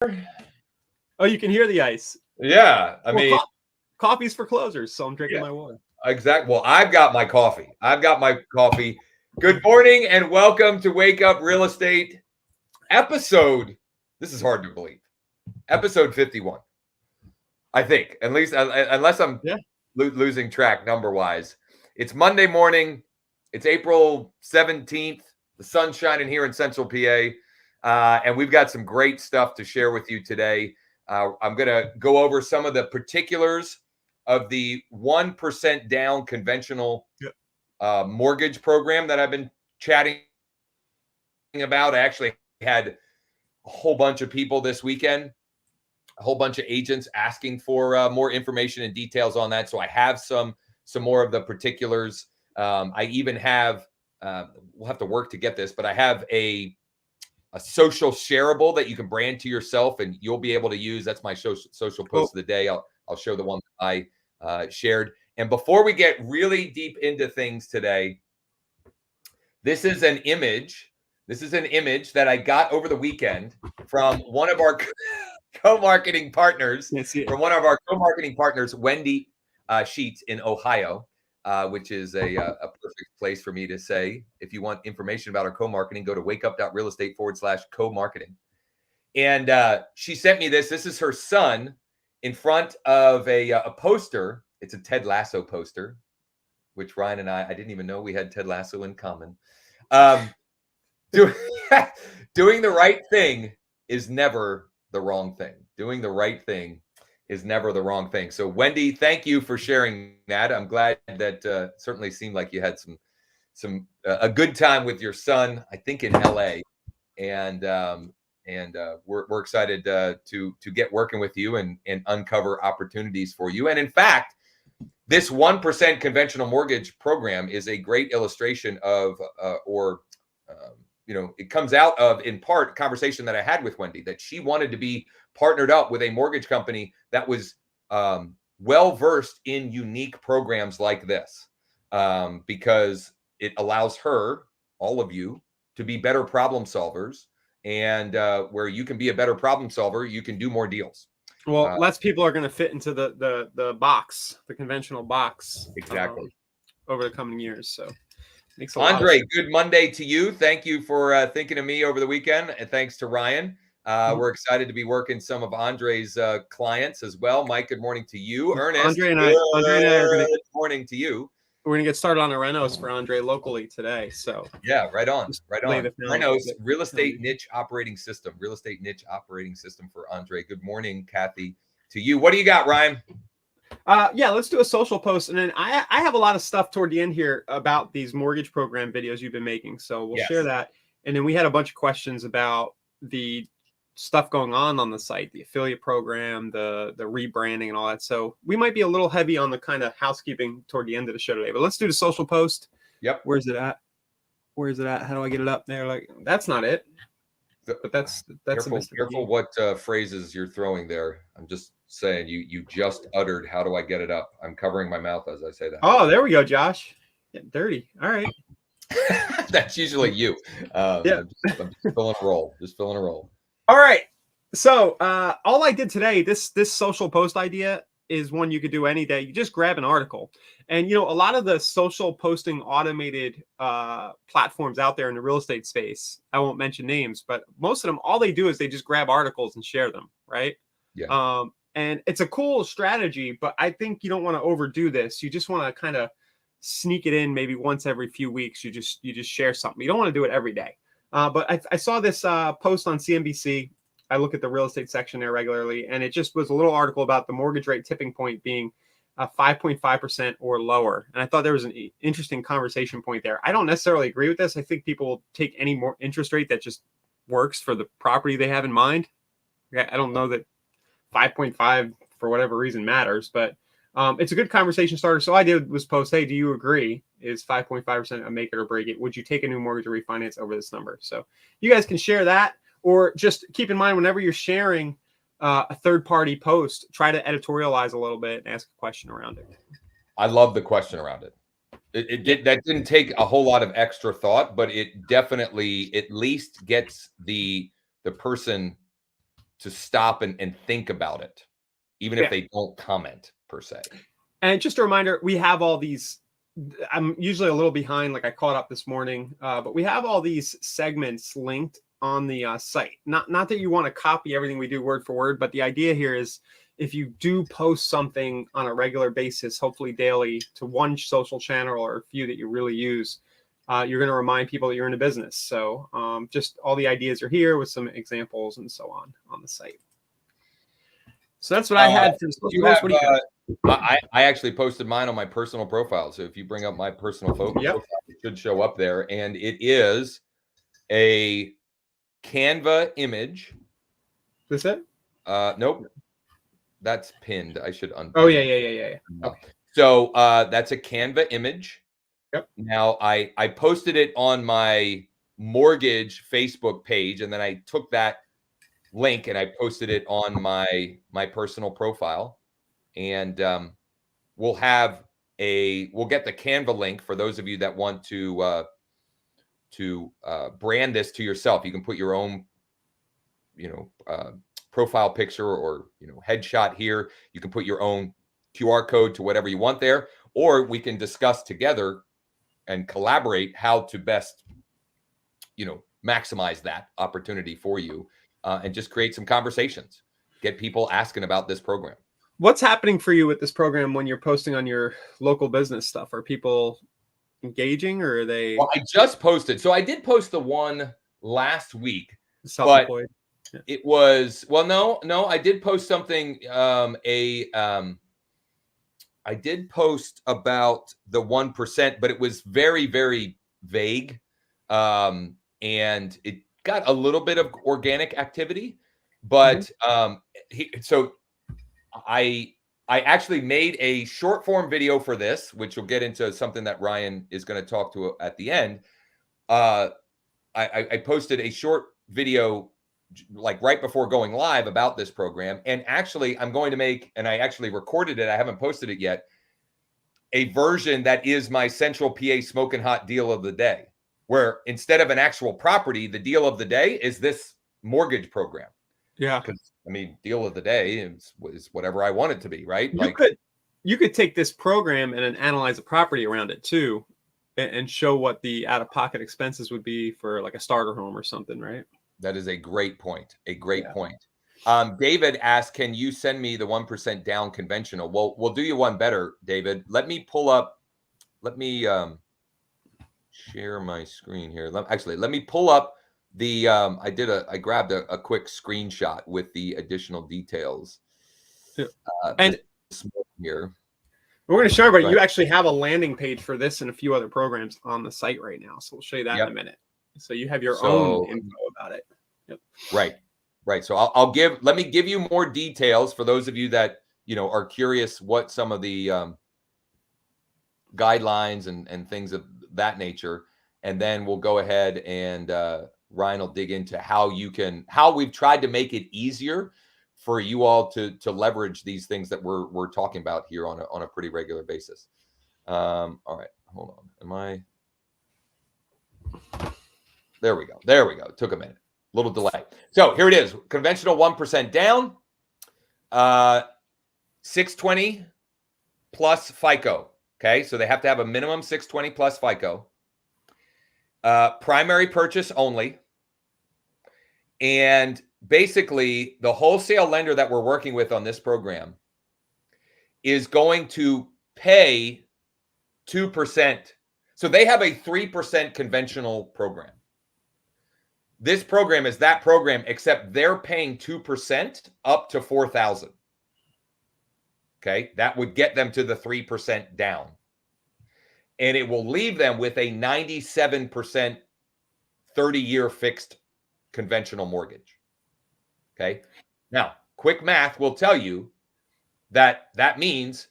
Oh, you can hear the ice. Yeah, I mean, coffee's for closers, so I'm drinking my water. Exactly. Well, I've got my coffee. Good morning and welcome to Wake Up Real Estate episode. This is hard to believe. Episode 51. I think, at least, unless I'm losing track number wise. It's Monday morning. It's April 17th. The sun's shining here in Central PA. And we've got some great stuff to share with you today. I'm going to go over some of the particulars of the 1% down conventional mortgage program that I've been chatting about. I actually had a whole bunch of people this weekend, a whole bunch of agents asking for more information and details on that. So I have some more of the particulars. I even have, we'll have to work to get this, but I have a social shareable that you can brand to yourself and you'll be able to use. That's my social post of the day. I'll show the one that I shared. And before we get really deep into things today, this is an image. This is an image that I got over the weekend from one of our co-marketing partners, Wendy Sheets in Ohio. Which is a perfect place for me to say, if you want information about our co-marketing, go to WakeUp.RealEstate/co-marketing. And she sent me this. This is her son in front of a poster. It's a Ted Lasso poster, which Ryan and I didn't even know we had Ted Lasso in common. Doing the right thing is never the wrong thing. Doing the right thing is never the wrong thing. So Wendy, thank you for sharing that. I'm glad that certainly seemed like you had a good time with your son, I think in LA, and we're excited to get working with you and uncover opportunities for you. And in fact, this 1% conventional mortgage program is a great illustration of, it comes out of, in part, a conversation that I had with Wendy, that she wanted to be partnered up with a mortgage company that was well-versed in unique programs like this, because it allows her, all of you, to be better problem solvers. And where you can be a better problem solver, you can do more deals. Well, less people are going to fit into the box, the conventional box. Exactly. Over the coming years. So Andre, good Monday to you. Thank you for thinking of me over the weekend. And thanks to Ryan. We're excited to be working some of Andre's clients as well. Mike, good morning to you. Ernest, Andre and I are going to good morning to you. We're going to get started on the renos for Andre locally today. So yeah, right on. Renos real estate niche operating system for Andre. Good morning, Kathy, to you. What do you got, Ryan? Let's do a social post. And then I have a lot of stuff toward the end here about these mortgage program videos you've been making. So we'll share that. And then we had a bunch of questions about the stuff going on the site, the affiliate program, the rebranding and all that. So we might be a little heavy on the kind of housekeeping toward the end of the show today, but let's do the social post. Yep. Where's it at? How do I get it up there? Like, that's not it. But that's careful what phrases you're throwing there. I'm just saying you just uttered, how do I get it up? I'm covering my mouth as I say that. Oh, there we go, Josh. Getting dirty. All right. That's usually you. I'm just filling a role. All right. So all I did today, this social post idea is one you could do any day. You just grab an article. And, a lot of the social posting automated platforms out there in the real estate space, I won't mention names, but most of them, all they do is they just grab articles and share them, right? Yeah. And it's a cool strategy, but I think you don't want to overdo this. You just want to kind of sneak it in maybe once every few weeks. You just share something. You don't want to do it every day. But I saw this post on CNBC. I look at the real estate section there regularly, and it just was a little article about the mortgage rate tipping point being 5.5% or lower. And I thought there was an interesting conversation point there. I don't necessarily agree with this. I think people will take any more interest rate that just works for the property they have in mind. I don't know that 5.5 for whatever reason matters, but it's a good conversation starter. So all I did was post, hey, do you agree? Is 5.5% a make it or break it? Would you take a new mortgage or refinance over this number? So you guys can share that, or just keep in mind whenever you're sharing a third-party post, try to editorialize a little bit and ask a question around it. I love the question around it. That didn't take a whole lot of extra thought, but it definitely at least gets the person stop and think about it, even if they don't comment per se. And just a reminder, we have all these. I'm usually a little behind, like I caught up this morning, but we have all these segments linked on the site. Not that you want to copy everything we do word for word, but the idea here is if you do post something on a regular basis, hopefully daily, to one social channel or a few that you really use, you're going to remind people that you're in a business. So just all the ideas are here with some examples and so on the site. So that's what I had for this. What do you got? I actually posted mine on my personal profile. So if you bring up my personal profile, it should show up there. And it is a Canva image. This it? Nope. That's pinned. I should unpin. Oh, yeah. Okay. So that's a Canva image. Yep. Now I posted it on my mortgage Facebook page, and then I took that link and I posted it on my personal profile. And we'll get the Canva link for those of you that want to brand this to yourself. You can put your own, profile picture or, headshot here. You can put your own QR code to whatever you want there, or we can discuss together and collaborate how to best, maximize that opportunity for you, and just create some conversations, get people asking about this program. What's happening for you with this program when you're posting on your local business stuff? Are people engaging, or are they? Well, I just posted. So I did post the one last week, Self-employed. but it was, no, I did post something, I did post about the 1%, but it was very, very vague. And it got a little bit of organic activity, but so I actually made a short form video for this, which will get into something that Ryan is going to talk to at the end. I posted a short video like right before going live about this program. And actually I'm going to make, and I actually recorded it, I haven't posted it yet, a version that is my Central PA smoking hot deal of the day, where instead of an actual property, the deal of the day is this mortgage program. Yeah. Because deal of the day is whatever I want it to be, right? You could take this program and then analyze a property around it too, and show what the out-of-pocket expenses would be for like a starter home or something, right? That is a great point. Point. David asked, can you send me the 1% down conventional? Well, we'll do you one better, David. Let me share my screen here. Let me pull up the, I grabbed a quick screenshot with the additional details. And here. We're going to show everybody, you actually have a landing page for this and a few other programs on the site right now. So we'll show you that in a minute. So you have your own info about it. Yep. Right. So let me give you more details for those of you that, are curious what some of the guidelines and things of that nature. And then we'll go ahead and Ryan will dig into how we've tried to make it easier for you all to leverage these things that we're talking about here on a pretty regular basis. All right, hold on. There we go. It took a minute, a little delay. So here it is. Conventional 1% down, 620 plus FICO. Okay, so they have to have a minimum 620 plus FICO. Primary purchase only. And basically, the wholesale lender that we're working with on this program is going to pay 2%. So they have a 3% conventional program. This program is that program, except they're paying 2% up to $4,000. Okay, that would get them to the 3% down. And it will leave them with a 97% 30-year fixed conventional mortgage. Okay. Now, quick math will tell you that means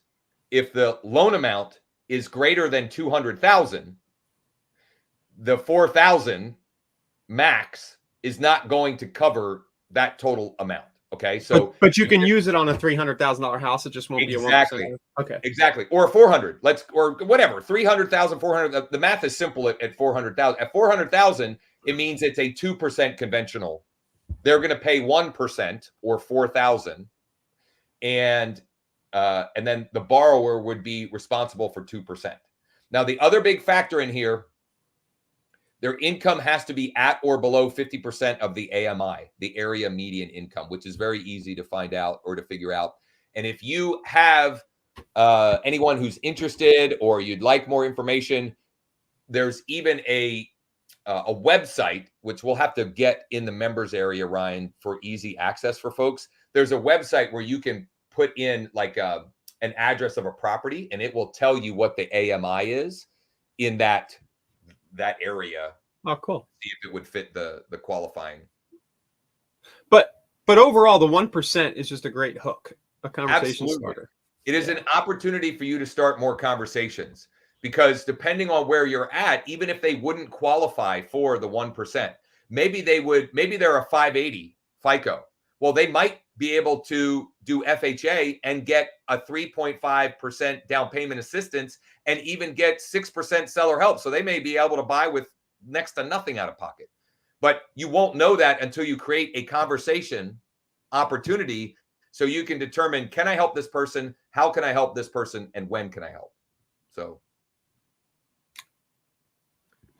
if the loan amount is greater than $200,000, the $4,000 max is not going to cover that total amount. Okay. So, but you can use it on a $300,000 house. It just won't be a 1%. Okay. Exactly. Or 400. Or whatever. 300,000, 400. The math is simple at 400,000. At 400,000, it means it's a 2% conventional. they're going to pay 1% or 4,000, and then the borrower would be responsible for 2%. Now, the other big factor in here, their income has to be at or below 50% of the AMI, the area median income, which is very easy to find out or to figure out. And if you have anyone who's interested or you'd like more information, there's even a website, which we'll have to get in the members area, Ryan, for easy access for folks. There's a website where you can put in like an address of a property, and it will tell you what the AMI is in that area. Oh, cool. See if it would fit the qualifying. But overall, the 1% is just a great hook, a conversation starter. It is an opportunity for you to start more conversations, because depending on where you're at, even if they wouldn't qualify for the 1%, maybe they're a 580 FICO. Well, they might be able to do FHA and get a 3.5% down payment assistance and even get 6% seller help. So they may be able to buy with next to nothing out of pocket. But you won't know that until you create a conversation opportunity so you can determine, can I help this person? How can I help this person? And when can I help? So,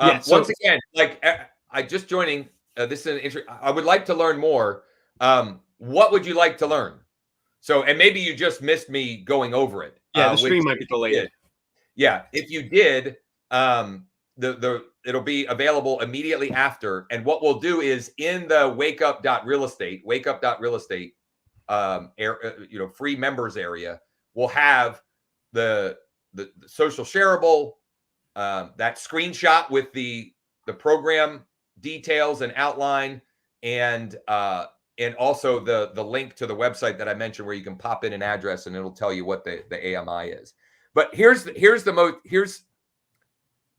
once again, like I just joining, this is an interest. I would like to learn more. What would you like to learn? So, and maybe you just missed me going over it. Yeah, the stream might be delayed. Yeah, if you did, it'll be available immediately after. And what we'll do is in the WakeUp.RealEstate, free members area, we'll have the social shareable, that screenshot with the program details and outline, and also the link to the website that I mentioned where you can pop in an address and it'll tell you what the AMI is. But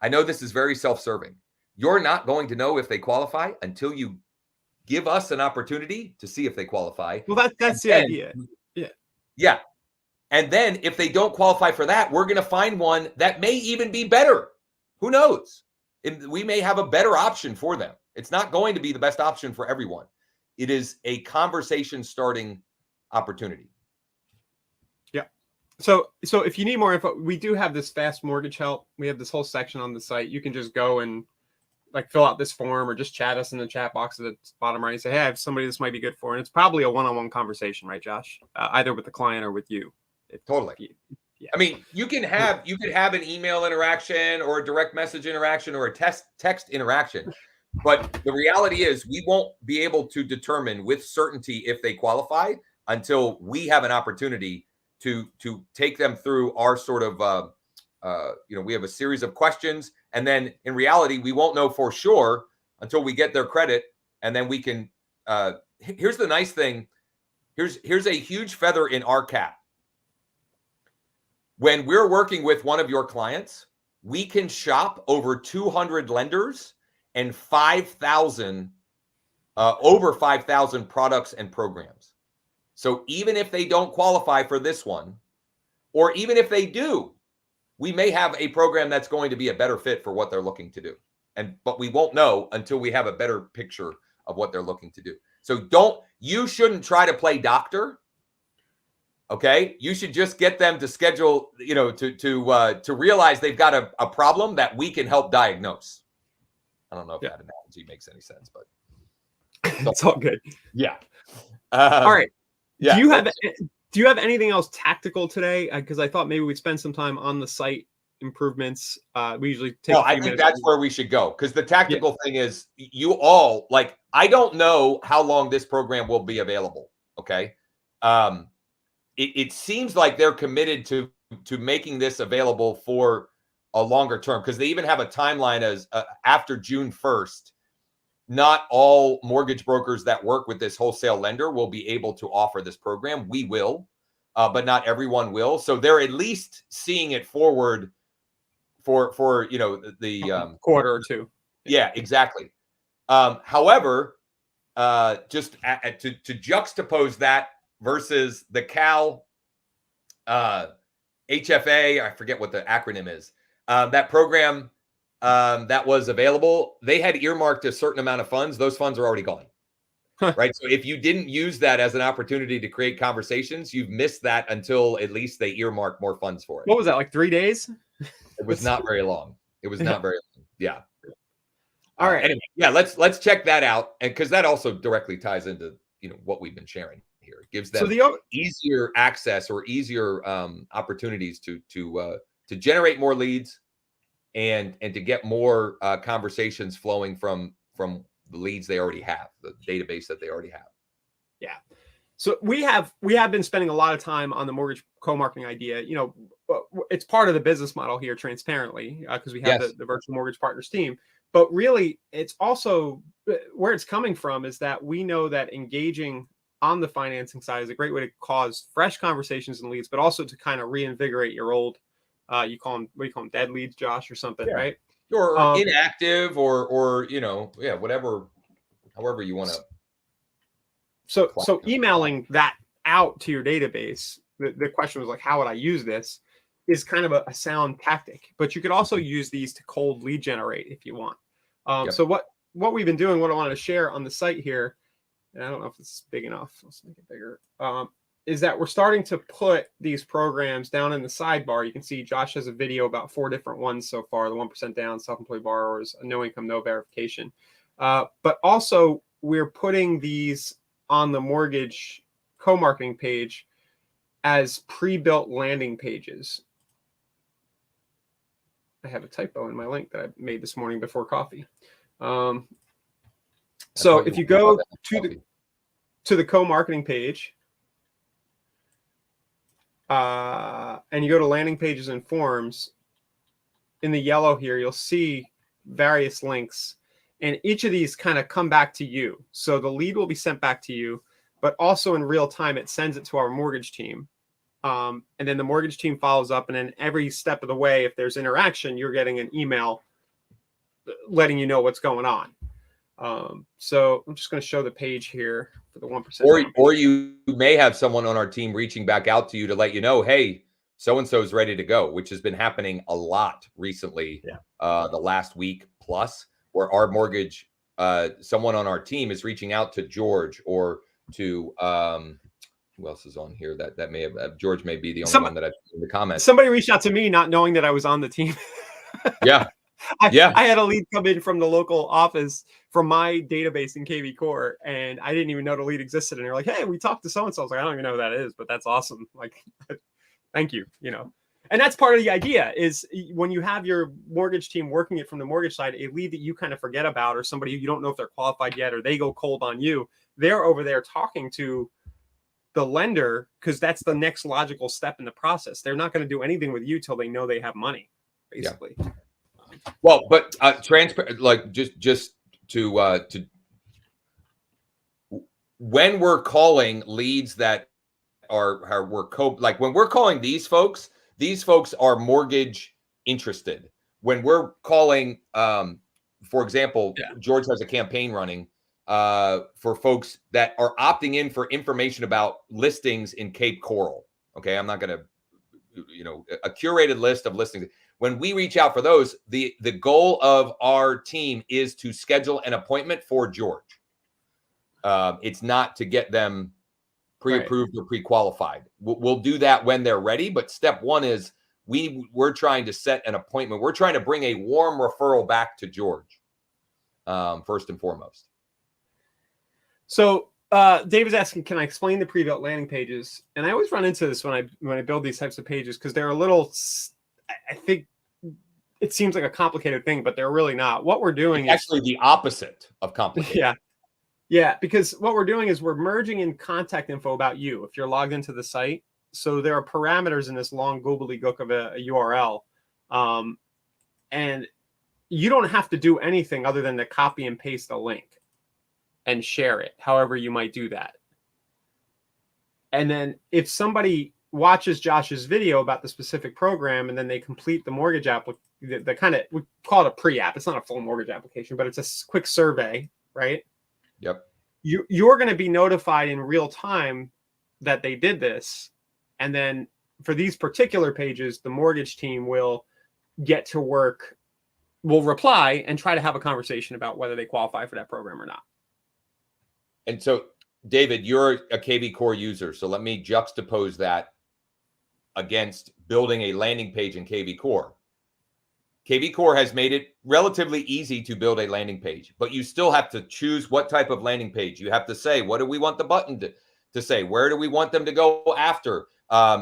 I know this is very self-serving. You're not going to know if they qualify until you give us an opportunity to see if they qualify. Well, that's the idea. Yeah. And then if they don't qualify for that, we're going to find one that may even be better. Who knows? We may have a better option for them. It's not going to be the best option for everyone. It is a conversation starting opportunity. Yeah. So if you need more info, we do have this fast mortgage help. We have this whole section on the site. You can just go and like fill out this form or just chat us in the chat box at the bottom right and say, hey, I have somebody this might be good for. And it's probably a one-on-one conversation, right, Josh? Either with the client or with you. Totally. Yeah. I mean, you could have an email interaction or a direct message interaction or a text interaction. But the reality is we won't be able to determine with certainty if they qualify until we have an opportunity to take them through our sort of, we have a series of questions. And then in reality, we won't know for sure until we get their credit. And then we can, here's the nice thing. Here's a huge feather in our cap. When we're working with one of your clients, we can shop over 200 lenders and over 5,000 products and programs. So even if they don't qualify for this one, or even if they do, we may have a program that's going to be a better fit for what they're looking to do. But we won't know until we have a better picture of what they're looking to do. So you shouldn't try to play doctor. Okay. You should just get them to schedule, to realize they've got a problem that we can help diagnose. I don't know if that analogy makes any sense, but it's all good. Yeah. All right. Yeah. Do you have anything else tactical today? Because I thought maybe we'd spend some time on the site improvements. We usually take. No, I think that's where we should go, because the tactical thing is I don't know how long this program will be available. Okay. It seems like they're committed to making this available for a longer term, because they even have a timeline as after June 1st. Not all mortgage brokers that work with this wholesale lender will be able to offer this program. We will, but not everyone will. So they're at least seeing it forward for the quarter or two. Yeah, exactly. However, just to juxtapose that versus the Cal HFA, I forget what the acronym is, that program that was available, they had earmarked a certain amount of funds. Those funds are already gone. right? So if you didn't use that as an opportunity to create conversations, you've missed that until at least they earmark more funds for it. What was that, like 3 days? It was not very long. It was not very long. Yeah. All right. Anyway, yeah, let's check that out, and because that also directly ties into what we've been sharing here. It gives them easier access or easier opportunities to generate more leads and to get more conversations flowing from the leads they already have, the database that they already have. Yeah. So we have been spending a lot of time on the mortgage co-marketing idea. It's part of the business model here, transparently, because we have the virtual mortgage partners team. But really, it's also where it's coming from is that we know that engaging on the financing side is a great way to cause fresh conversations and leads, but also to kind of reinvigorate your old, you call them, what do you call them, dead leads, Josh, or something, right? Or inactive, or whatever, however you want to. So emailing that out to your database, the question was like, how would I use this? Is kind of a sound tactic, but you could also use these to cold lead generate if you want. So what we've been doing, what I wanted to share on the site here, and I don't know if this is big enough, let's make it bigger, is that we're starting to put these programs down in the sidebar. You can see Josh has a video about 4 different ones so far: the 1% down, self-employed borrowers, no income, no verification. But also we're putting these on the mortgage co-marketing page as pre-built landing pages. I have a typo in my link that I made this morning before coffee. So if you go to the co-marketing page and you go to landing pages and forms, in the yellow here, you'll see various links, and each of these kind of come back to you. So the lead will be sent back to you, but also in real time, it sends it to our mortgage team. And then the mortgage team follows up, and then every step of the way, if there's interaction, you're getting an email letting you know what's going on. So I'm just going to show the page here for the 1%. Or you may have someone on our team reaching back out to you to let you know, hey, so-and-so is ready to go, which has been happening a lot recently, the last week plus, where our mortgage, someone on our team is reaching out to George or to, who else is on here? That may have, George may be the only one that I've seen in the comments. Somebody reached out to me not knowing that I was on the team. I had a lead come in from the local office from my database in kvCore, and I didn't even know the lead existed. And they're like, hey, we talked to so-and-so. I was like, I don't even know who that is, but that's awesome. Like, thank you, And that's part of the idea is when you have your mortgage team working it from the mortgage side, a lead that you kind of forget about, or somebody you don't know if they're qualified yet, or they go cold on you, they're over there talking to the lender because that's the next logical step in the process. They're not going to do anything with you till they know they have money, basically. Yeah. Well, but transparent, like just to when we're calling leads that are when we're calling these folks are mortgage interested. When we're calling, for example, George has a campaign running for folks that are opting in for information about listings in Cape Coral. Okay, I'm not going to, a curated list of listings. When we reach out for those, the goal of our team is to schedule an appointment for George. It's not to get them pre-approved or pre-qualified. We'll do that when they're ready. But step one is we're trying to set an appointment. We're trying to bring a warm referral back to George, first and foremost. So David's asking, can I explain the pre-built landing pages? And I always run into this when I build these types of pages because they're a little, I think it seems like a complicated thing, but they're really not. What we're doing is actually the opposite of complicated. Yeah, because what we're doing is we're merging in contact info about you if you're logged into the site. So there are parameters in this long gobbledygook of a URL. And you don't have to do anything other than to copy and paste a link and share it, however you might do that. And then if somebody watches Josh's video about the specific program and then they complete the mortgage app, the kind of, we call it a pre-app. It's not a full mortgage application, but it's a quick survey, right? Yep. You're going to be notified in real time that they did this. And then for these particular pages, the mortgage team will get to work, will reply and try to have a conversation about whether they qualify for that program or not. And so, David, you're a kvCore user. So let me juxtapose that against building a landing page in kvCore. kvCore has made it relatively easy to build a landing page, but you still have to choose what type of landing page. You have to say, what do we want the button to say? Where do we want them to go after?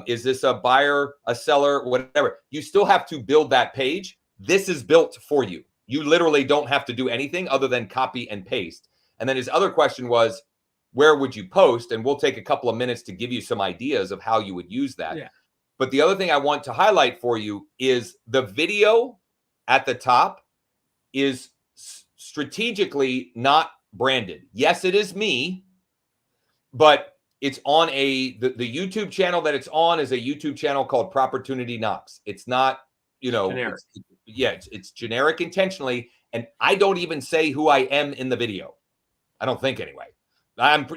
Is this a buyer, a seller, whatever? You still have to build that page. This is built for you. You literally don't have to do anything other than copy and paste. And then his other question was, where would you post? And we'll take a couple of minutes to give you some ideas of how you would use that. Yeah. But the other thing I want to highlight for you is the video at the top is strategically not branded. Yes, it is me, but it's on the YouTube channel that it's on is a YouTube channel called Propertunity Knox. It's not, Generic. It's generic intentionally. And I don't even say who I am in the video. I don't think anyway. I'm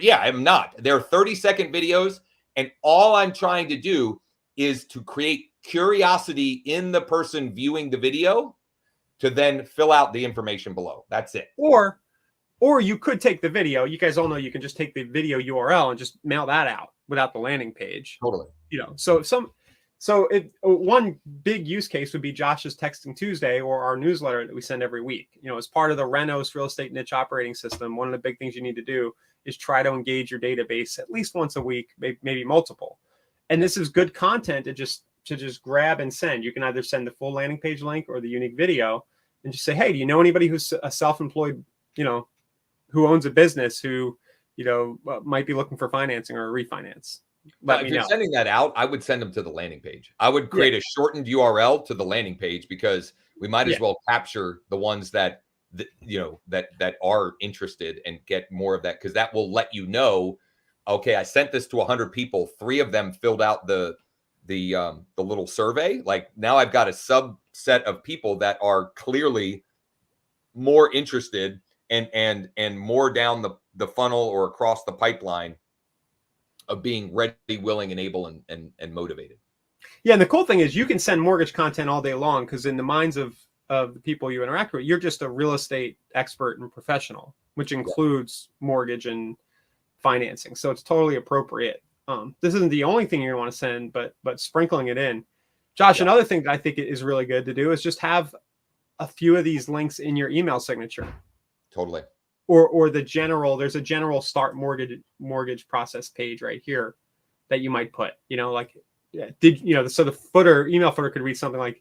not. They're 30-second videos. And all I'm trying to do is to create curiosity in the person viewing the video to then fill out the information below. That's it. Or you could take the video. You guys all know you can just take the video URL and just mail that out without the landing page. Totally. One big use case would be Josh's Texting Tuesday or our newsletter that we send every week. As part of the Renos Real Estate Niche Operating System, one of the big things you need to do is try to engage your database at least once a week, maybe multiple. And this is good content to just grab and send. You can either send the full landing page link or the unique video and just say, hey, do you know anybody who's a self-employed, who owns a business who, might be looking for financing or a refinance? But if you're sending that out, I would send them to the landing page. I would create a shortened URL to the landing page because we might as well capture the ones that are interested and get more of that, because that will let you know, okay, I sent this to 100 people. 3 of them filled out the little survey. Like now I've got a subset of people that are clearly more interested and more down the funnel or across the pipeline of being ready, willing, and able and motivated. Yeah, and the cool thing is you can send mortgage content all day long because in the minds of the people you interact with, you're just a real estate expert and professional, which includes mortgage and financing. So it's totally appropriate. This isn't the only thing you want to send, but sprinkling it in. Josh, another thing that I think is really good to do is just have a few of these links in your email signature. Totally. Or there's a general start mortgage process page right here that you might put, so the email footer could read something like,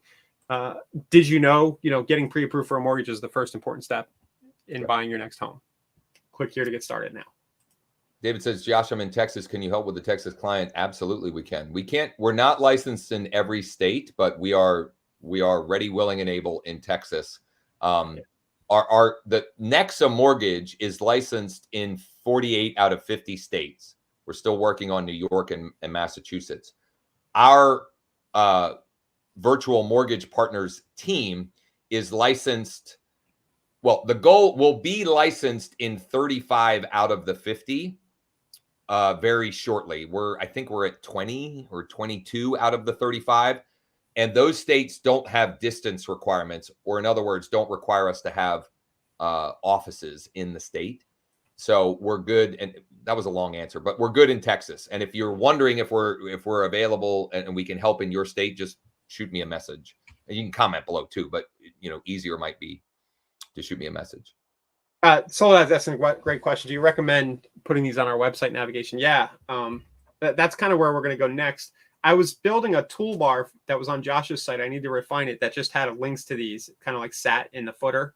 did you know, getting pre-approved for a mortgage is the first important step in buying your next home. Click here to get started now. David says, Josh, I'm in Texas. Can you help with the Texas client? Absolutely, we can. We're not licensed in every state, but we are ready, willing, and able in Texas. The Nexa mortgage is licensed in 48 out of 50 states. We're still working on New York and Massachusetts. Our virtual mortgage partners team is licensed. Well, the goal will be licensed in 35 out of the 50 very shortly. I think we're at 20 or 22 out of the 35. And those states don't have distance requirements, or in other words, don't require us to have offices in the state. So we're good. And that was a long answer, but we're good in Texas. And if you're wondering if we're available and we can help in your state, just shoot me a message. And you can comment below too, but easier might be to shoot me a message. So that's a great question. Do you recommend putting these on our website navigation? Yeah. That's kind of where we're going to go next. I was building a toolbar that was on Josh's site. I need to refine it. That just had links to these, kind of like sat in the footer.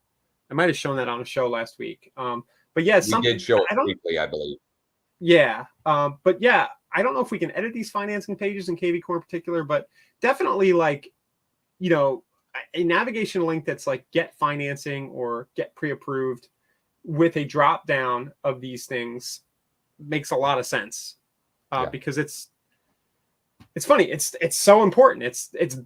I might have shown that on a show last week. But yeah, we did show it briefly, I believe. Yeah. But yeah, I don't know if we can edit these financing pages in kvCore in particular, but definitely a navigation link that's like get financing or get pre-approved with a drop down of these things makes a lot of sense because it's funny. It's so important. It's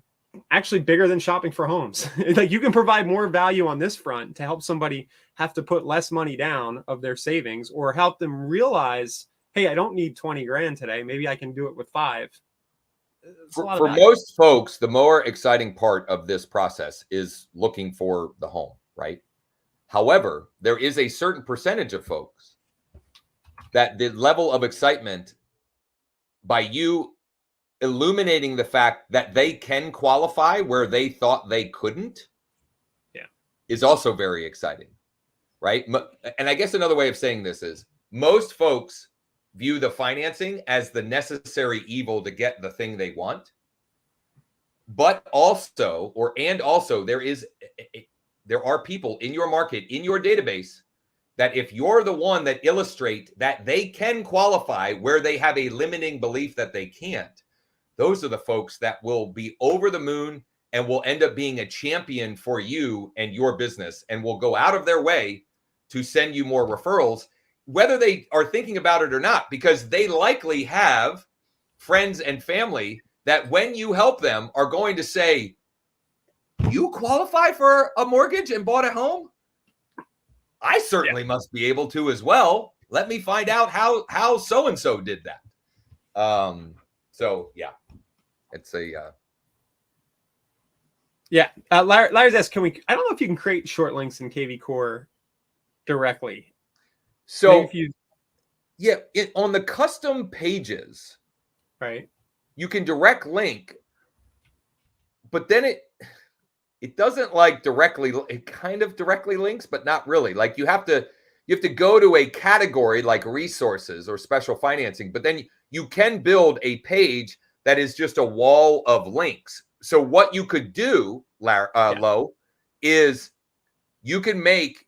actually bigger than shopping for homes. Like you can provide more value on this front to help somebody have to put less money down of their savings, or help them realize, hey, I don't need 20 grand today. Maybe I can do it with 5. For most folks, the more exciting part of this process is looking for the home, right? However, there is a certain percentage of folks that the level of excitement by you illuminating the fact that they can qualify where they thought they couldn't is also very exciting, right? And I guess another way of saying this is most folks view the financing as the necessary evil to get the thing they want. But also, there are people in your market, in your database, that if you're the one that illustrate that they can qualify where they have a limiting belief that they can't, those are the folks that will be over the moon and will end up being a champion for you and your business and will go out of their way to send you more referrals, whether they are thinking about it or not, because they likely have friends and family that when you help them are going to say, you qualify for a mortgage and bought a home? I certainly must be able to as well. Let me find out how so-and-so did that. So yeah, it's a, Larry's asked, I don't know if you can create short links in kvCore directly. So on the custom pages, right, you can direct link, but then it doesn't like directly, it kind of directly links, but not really. Like you have to go to a category like resources or special financing, but then you can build a page that is just a wall of links. So what you could do, Lo, is you can make,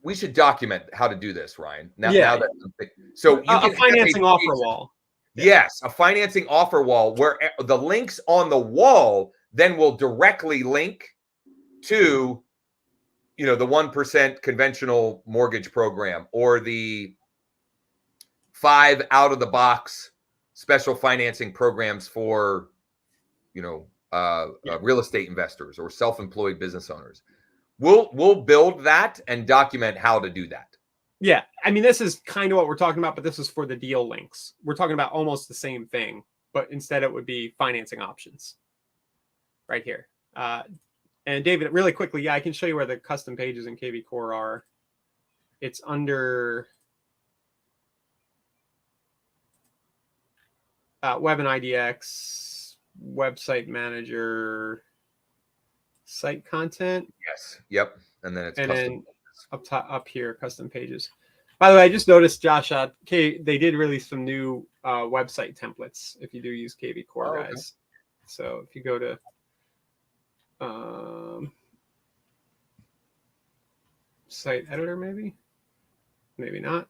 we should document how to do this, Ryan. So you can a financing offer wall. Yes, a financing offer wall where the links on the wall then will directly link to, the 1% conventional mortgage program or the 5 out of the box special financing programs for, real estate investors or self-employed business owners. We'll build that and document how to do that. Yeah. I mean, this is kind of what we're talking about, but this is for the deal links. We're talking about almost the same thing, but instead it would be financing options right here. And David, really quickly, I can show you where the custom pages in kvCore are. It's under Web and IDX, website manager, site content. Yes. Yep. And then it's custom. Up here, custom pages. By the way, I just noticed, Josh, they did release some new website templates if you do use kvCore, guys. Okay. So if you go to site editor, maybe not.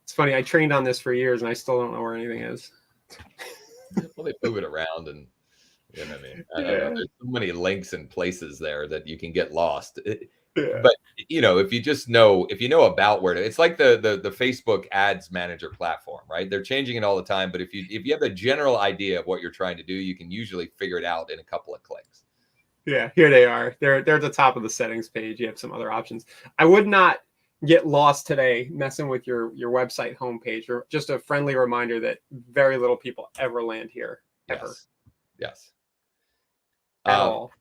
It's funny, I trained on this for years and I still don't know where anything is. Well, they move it around and I don't know, there's so many links and places there that you can get lost. But if you just know, if you know about where it's like the Facebook ads manager platform, right? They're changing it all the time. But if you have a general idea of what you're trying to do, you can usually figure it out in a couple of clicks. Yeah, here they are. They're at the top of the settings page. You have some other options. I would not get lost today messing with your website homepage. Or just a friendly reminder that very little people ever land here. Ever. Yes. At all.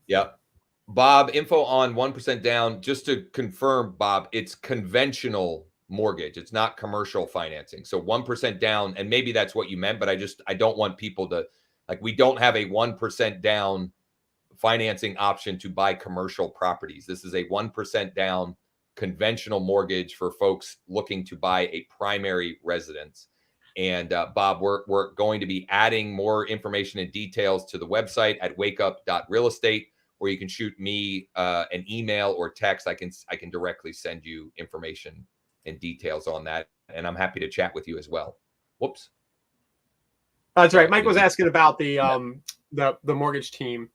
Yep. Bob, info on 1% down. Just to confirm, Bob, it's conventional mortgage. It's not commercial financing. So 1% down, and maybe that's what you meant, but I don't want people to, we don't have a 1% down financing option to buy commercial properties. This is a 1% down conventional mortgage for folks looking to buy a primary residence. And Bob, we're going to be adding more information and details to the website at WakeUp.RealEstate, where you can shoot me an email or text. I can directly send you information and details on that, and I'm happy to chat with you as well. Whoops. That's right. Mike was asking about the mortgage team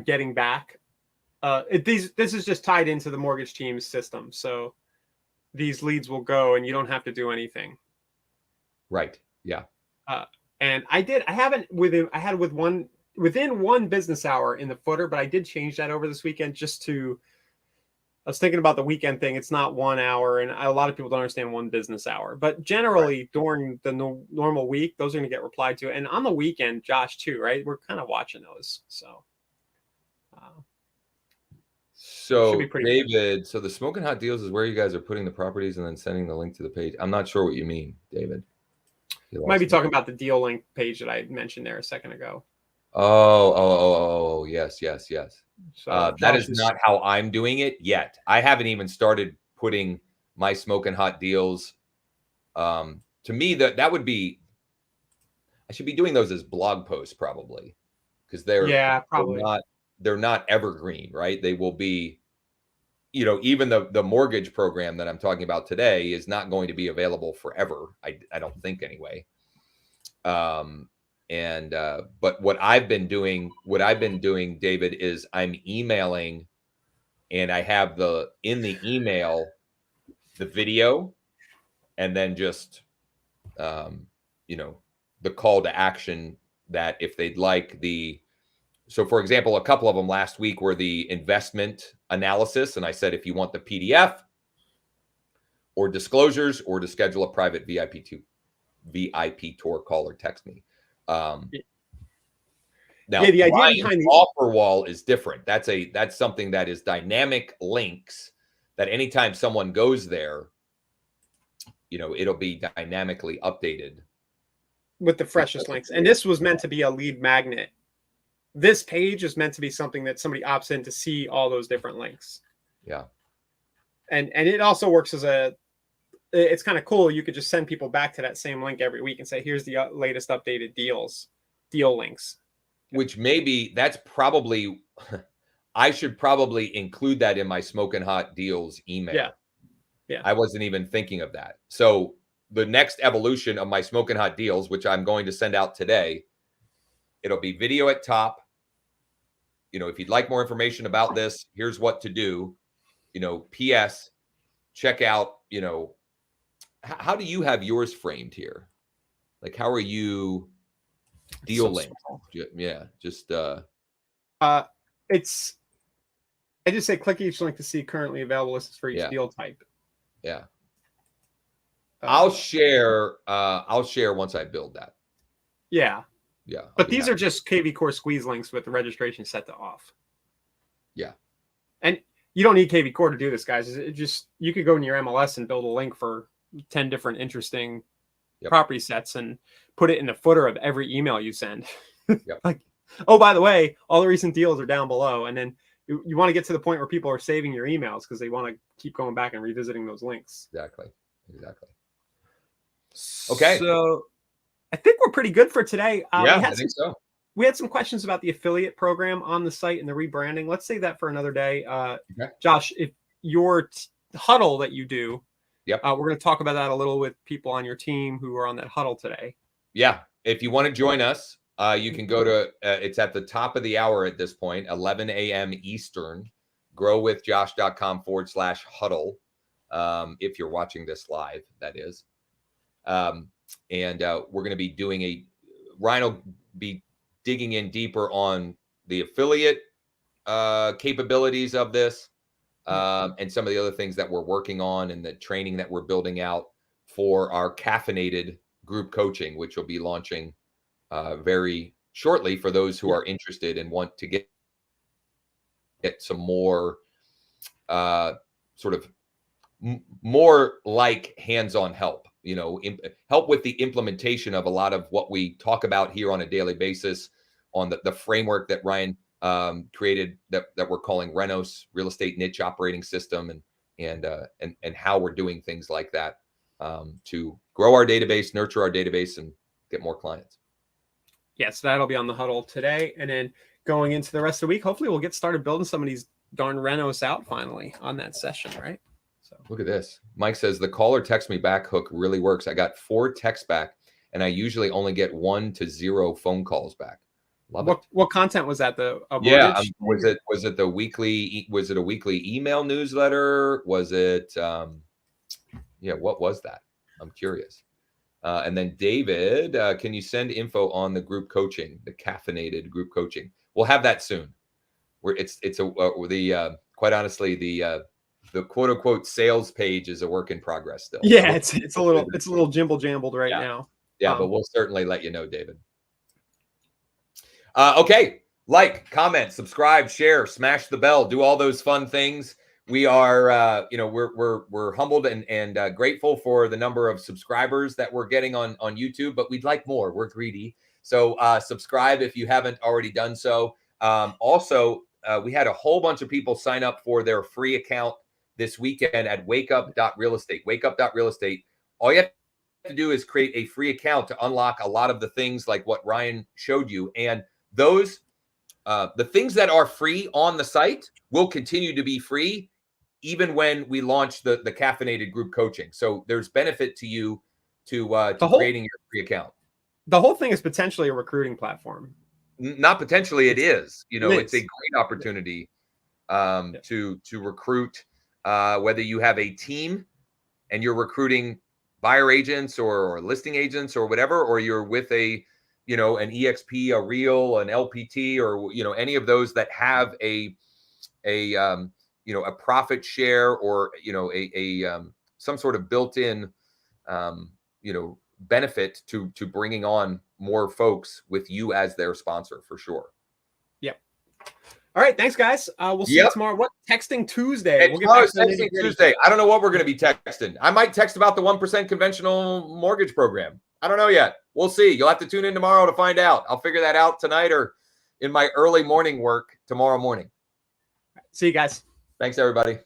getting back. This is just tied into the mortgage team's system, so these leads will go, and you don't have to do anything. Right. Yeah. And I had within one business hour in the footer, but I did change that over this weekend I was thinking about the weekend thing. It's not 1 hour, and a lot of people don't understand 1 business hour. But generally, during the normal week, those are going to get replied to. And on the weekend, Josh, too, right? We're kind of watching those. Should be So pretty cool. David, so the smoking hot deals is where you guys are putting the properties and then sending the link to the page. I'm not sure what you mean, David. You Might lost be me. talking about the deal link page that I mentioned there a second ago. Yes. So That Josh is not how I'm doing it yet. I haven't even started putting my smoking hot deals. To me, that would be, I should be doing those as blog posts probably, because probably. they're not evergreen, right? They will be, even the mortgage program that I'm talking about today is not going to be available forever. I don't think anyway. But what I've been doing, David, is I'm emailing, and I have in the email the video, and then just the call to action that if they'd like so for example, a couple of them last week were the investment analysis, and I said if you want the PDF or disclosures or to schedule a private VIP tour, call or text me. Now, the idea Ryan's behind the offer wall is different. That's something that is dynamic links that anytime someone goes there, it'll be dynamically updated with the freshest links. And this was meant to be a lead magnet. This page is meant to be something that somebody opts in to see all those different links. Yeah. And it also works it's kind of cool. You could just send people back to that same link every week and say, here's the latest updated deal links. Which that's probably, I should probably include that in my smoking hot deals email. Yeah. I wasn't even thinking of that. So the next evolution of my smoking hot deals, which I'm going to send out today, it'll be video at top. If you'd like more information about this, here's what to do. PS, check out, how do you have yours framed here? Like, how are you deal link? Yeah, just I just say click each link to see currently available lists for each deal type. Yeah. I'll share once I build that. Yeah. Yeah. But these are just kvCore squeeze links with the registration set to off. Yeah. And you don't need kvCore to do this, guys. You could go in your MLS and build a link for 10 different interesting property sets and put it in the footer of every email you send. Like, oh, by the way, all the recent deals are down below. And then you want to get to the point where people are saving your emails because they want to keep going back and revisiting those links. Exactly. Okay. So I think we're pretty good for today. I think so. We had some questions about the affiliate program on the site and the rebranding. Let's save that for another day. Okay. Josh, if your huddle that you do, we're going to talk about that a little with people on your team who are on that huddle today. Yeah. If you want to join us, you can go to, it's at the top of the hour at this point, 11 a.m. Eastern, growwithjosh.com/huddle. If you're watching this live, that is. And we're going to be Ryan will be digging in deeper on the affiliate capabilities of this and some of the other things that we're working on and the training that we're building out for our caffeinated group coaching, which will be launching very shortly for those who are interested and want to get some more sort of more like hands-on help, help with the implementation of a lot of what we talk about here on a daily basis on the framework that Ryan created that we're calling Renos, Real Estate Niche Operating System, and how we're doing things like that to grow our database, nurture our database, and get more clients. Yes, that'll be on the huddle today. And then going into the rest of the week, hopefully we'll get started building some of these darn Renos out finally on that session, right? So look at this. Mike says the call or text me back hook really works. I got 4 texts back, and I usually only get 1 to 0 phone calls back. Love it. What content was that? Was it the weekly? Was it a weekly email newsletter? Was it? What was that? I'm curious. And then David, can you send info on the group coaching, the caffeinated group coaching? We'll have that soon. Quite honestly, the quote unquote sales page is a work in progress still. Yeah, it's a little jimble jambled right now. Yeah, but we'll certainly let you know, David. Okay, Like, comment, subscribe, share, smash the bell, do all those fun things. We are, we're humbled and grateful for the number of subscribers that we're getting on YouTube, but we'd like more. We're greedy. So subscribe if you haven't already done so. Also, we had a whole bunch of people sign up for their free account this weekend at WakeUp.RealEstate. WakeUp.RealEstate. All you have to do is create a free account to unlock a lot of the things like what Ryan showed you. And those, the things that are free on the site will continue to be free even when we launch the caffeinated group coaching. So there's benefit to you to creating your free account. The whole thing is potentially a recruiting platform. Not potentially, it is. It's a great opportunity to recruit, whether you have a team and you're recruiting buyer agents or listing agents or whatever, or you're with an EXP, a Real, an LPT, or any of those that have a profit share or some sort of built-in benefit to bringing on more folks with you as their sponsor, for sure. Yep. All right, thanks guys. We'll see you tomorrow. What, texting Tuesday? We'll get back to texting Tuesday. I don't know what we're going to be texting. I might text about the 1% conventional mortgage program. I don't know yet. We'll see. You'll have to tune in tomorrow to find out. I'll figure that out tonight or in my early morning work tomorrow morning. See you guys. Thanks, everybody.